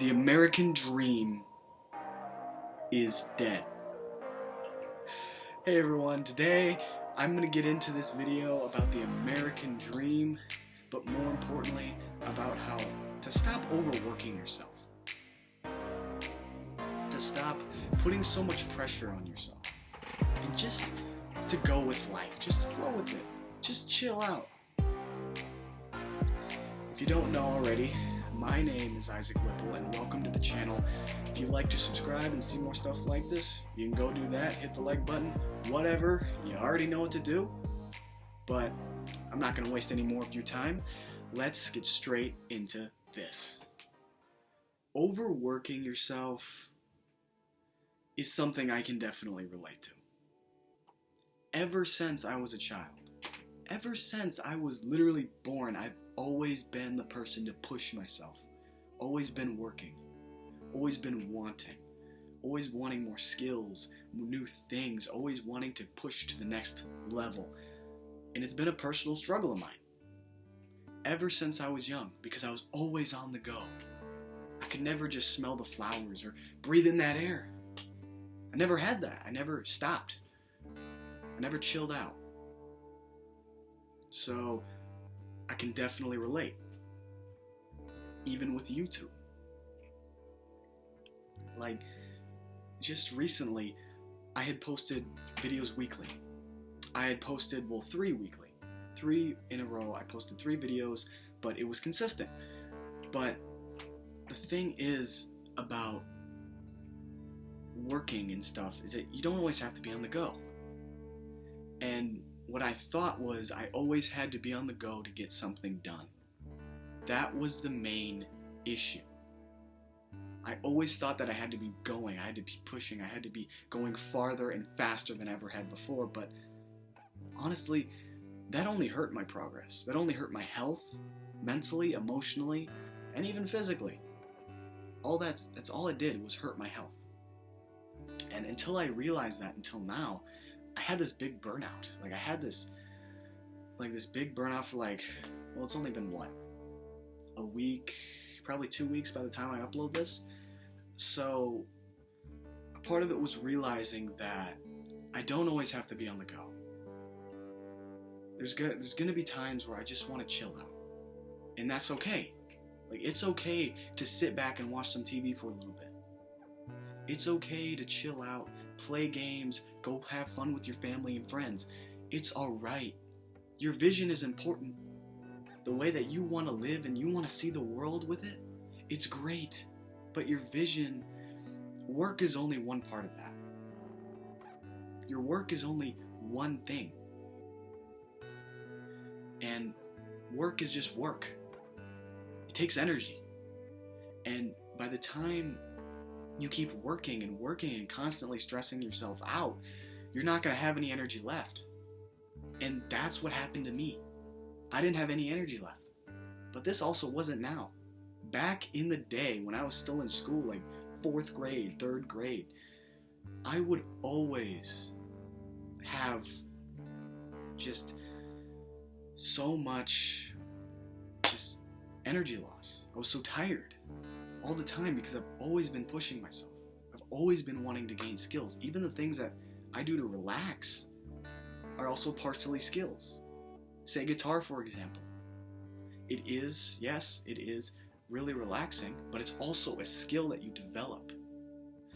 The American dream is dead. Hey everyone, today I'm going to get into this video about the American dream, but more importantly, about how to stop overworking yourself. To stop putting so much pressure on yourself. And just to go with life. Just flow with it. Just chill out. If you don't know already, my name is Isaac Whipple and welcome to the channel. If you'd like to subscribe and see more stuff like this, you can go do that, hit the like button, whatever, you already know what to do. But I'm not going to waste any more of your time. Let's get straight into this. Overworking yourself is something I can definitely relate to. Ever since I was a child, ever since I was literally born, I've always been the person to push myself, always been working, always been wanting more skills, new things, always wanting to push to the next level. And it's been a personal struggle of mine ever since I was young, because I was always on the go. I could never just smell the flowers or breathe in that air. I never had that. I never stopped. I never chilled out. So I can definitely relate, even with YouTube. Like, just recently, I had posted videos weekly. I had posted, 3 weekly. 3 in a row, I posted 3 videos, but it was consistent. But the thing is about working and stuff is that you don't always have to be on the go. And what I thought was I always had to be on the go to get something done. That was the main issue. I always thought that I had to be going, I had to be pushing, I had to be going farther and faster than I ever had before, but honestly, that only hurt my progress. That only hurt my health, mentally, emotionally, and even physically. That's all it did was hurt my health. And until I realized that, until now, I had this big burnout. I had this big burnout for it's only been a week, probably 2 weeks by the time I upload this. So a part of it was realizing that I don't always have to be on the go. There's gonna be times where I just want to chill out, and that's okay. It's okay to sit back and watch some TV for a little bit. It's okay to chill out, play games, go have fun with your family and friends. It's alright. Your vision is important. The way that you want to live and you want to see the world with it, it's great. But your vision, work is only one part of that. Your work is only one thing. And work is just work. It takes energy. And by the time you keep working and constantly stressing yourself out, you're not going to have any energy left. And that's what happened to me. I didn't have any energy left. But this also wasn't now. Back in the day when I was still in school, 4th grade, 3rd grade, I would always have just so much just energy loss. I was so tired all the time because I've always been pushing myself. I've always been wanting to gain skills. Even the things that I do to relax are also partially skills. Say guitar, for example. It is really relaxing, but it's also a skill that you develop.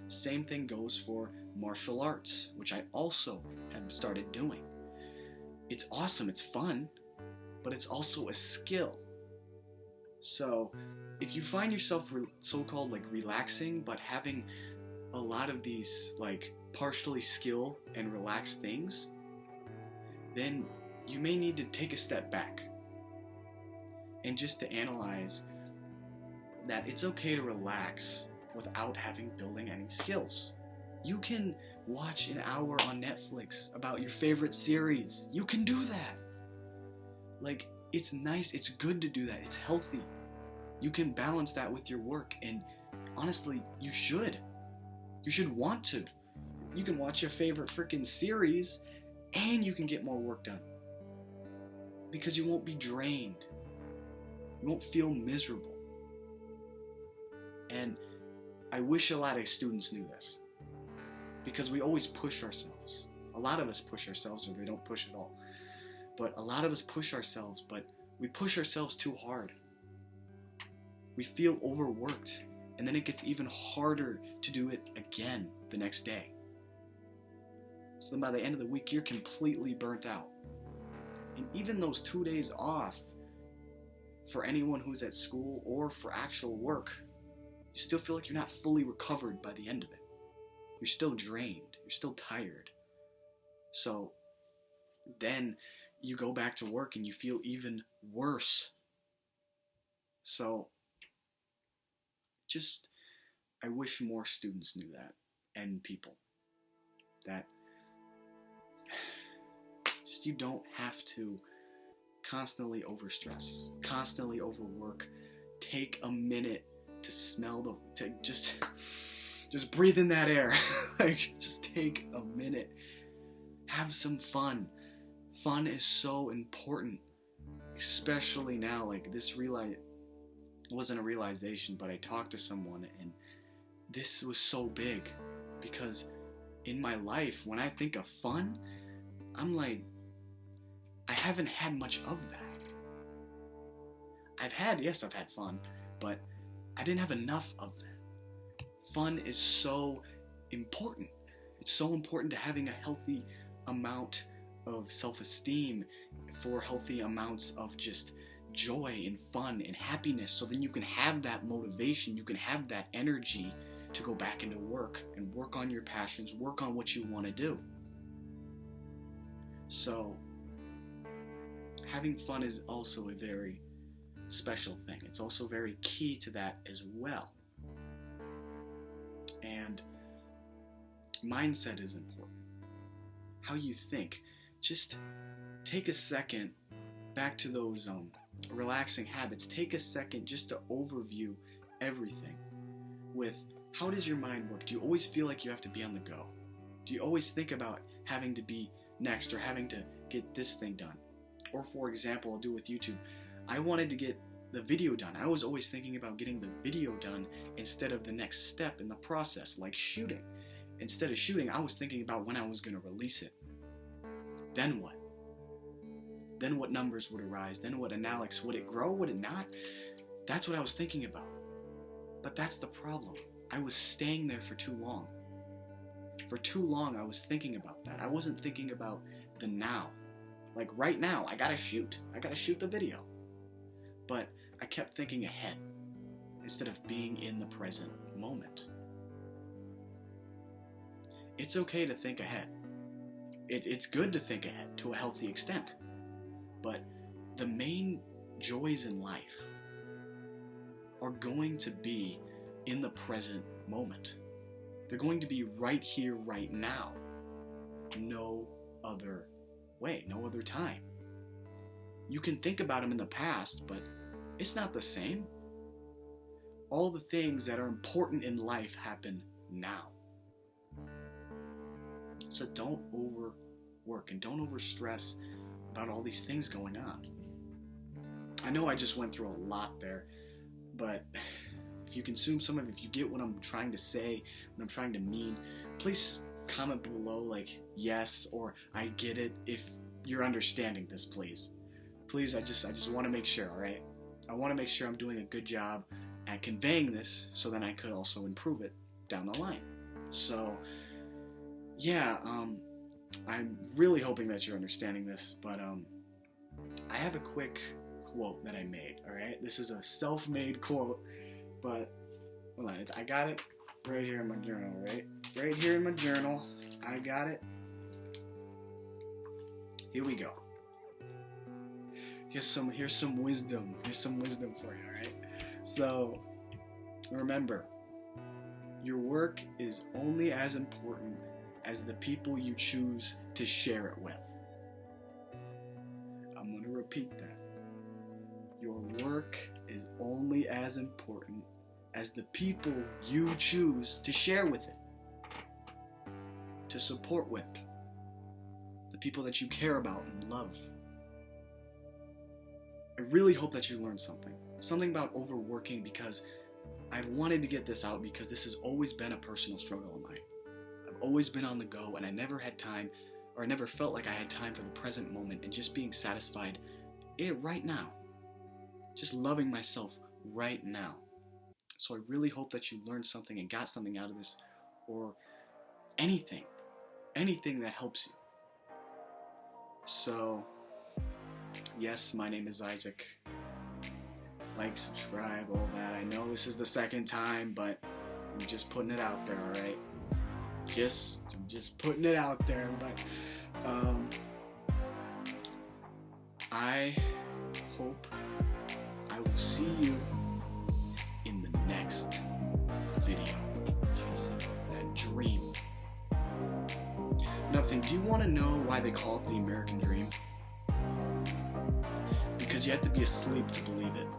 Same thing goes for martial arts, which I also have started doing. It's awesome, it's fun, but it's also a skill. So if you find yourself so-called relaxing, but having a lot of these partially skill and relaxed things, then you may need to take a step back and just to analyze that it's okay to relax without building any skills. You can watch an hour on Netflix about your favorite series. You can do that. It's nice, it's good to do that, it's healthy. You can balance that with your work, and honestly, you should. You should want to. You can watch your favorite freaking series, and you can get more work done. Because you won't be drained. You won't feel miserable. And I wish a lot of students knew this, because we always push ourselves. A lot of us push ourselves, or they don't push at all. But a lot of us push ourselves, but we push ourselves too hard. We feel overworked, and then it gets even harder to do it again the next day. So then by the end of the week, you're completely burnt out. And even those 2 days off, for anyone who's at school or for actual work, you still feel like you're not fully recovered by the end of it. You're still drained. You're still tired. So then you go back to work and you feel even worse. So I wish more students knew that, and people, that you don't have to constantly overstress, constantly overwork. Take a minute to smell to just breathe in that air. Like, just take a minute. Have some fun. Fun is so important, especially now. Like, this wasn't a realization, but I talked to someone, and this was so big, because in my life, when I think of fun, I'm like, I haven't had much of that. I've had fun, but I didn't have enough of that. Fun is so important. It's so important to having a healthy amount of self-esteem, for healthy amounts of just joy and fun and happiness, so then you can have that motivation, you can have that energy to go back into work and work on your passions, work on what you want to do. So having fun is also a very special thing. It's also very key to that as well. And mindset is important. How you think. Just take a second, back to those relaxing habits. Take a second just to overview everything with, how does your mind work? Do you always feel like you have to be on the go? Do you always think about having to be next, or having to get this thing done? Or for example, I'll do with YouTube. I wanted to get the video done. I was always thinking about getting the video done instead of the next step in the process, like shooting. Instead of shooting, I was thinking about when I was going to release it. Then what? Then what numbers would arise? Then what analytics? Would it grow? Would it not? That's what I was thinking about. But that's the problem. I was staying there for too long. For too long, I was thinking about that. I wasn't thinking about the now. Like right now, I gotta shoot the video. But I kept thinking ahead instead of being in the present moment. It's okay to think ahead. It's good to think ahead to a healthy extent. But the main joys in life are going to be in the present moment. They're going to be right here, right now. No other way, no other time. You can think about them in the past, but it's not the same. All the things that are important in life happen now. So don't overwork and don't overstress about all these things going on. I know I just went through a lot there, but if you consume some of it, if you get what I'm trying to say, what I'm trying to mean, please comment below like yes or I get it if you're understanding this, please. Please, I just want to make sure, all right? I want to make sure I'm doing a good job at conveying this so then I could also improve it down the line. So, yeah, I'm really hoping that you're understanding this, but I have a quick quote that I made, all right? This is a self-made quote, but hold on, I got it right here in my journal, right? Right here in my journal, I got it. Here we go. Here's some wisdom. Here's some wisdom for you, all right? So, remember, your work is only as important as the people you choose to share it with. I'm going to repeat that. Your work is only as important as the people you choose to share with it, to support with, the people that you care about and love. I really hope that you learned something about overworking, because I wanted to get this out because this has always been a personal struggle of mine. I've always been on the go, and I never had time, or I never felt like I had time for the present moment and just being satisfied right now. Just loving myself right now. So I really hope that you learned something and got something out of this, or anything that helps you. So, yes, my name is Isaac. Like, subscribe, all that. I know this is the second time, but I'm just putting it out there, alright? I'm just putting it out there, but I hope I will see you in the next video. That dream. Nothing. Do you want to know why they call it the American dream? Because you have to be asleep to believe it.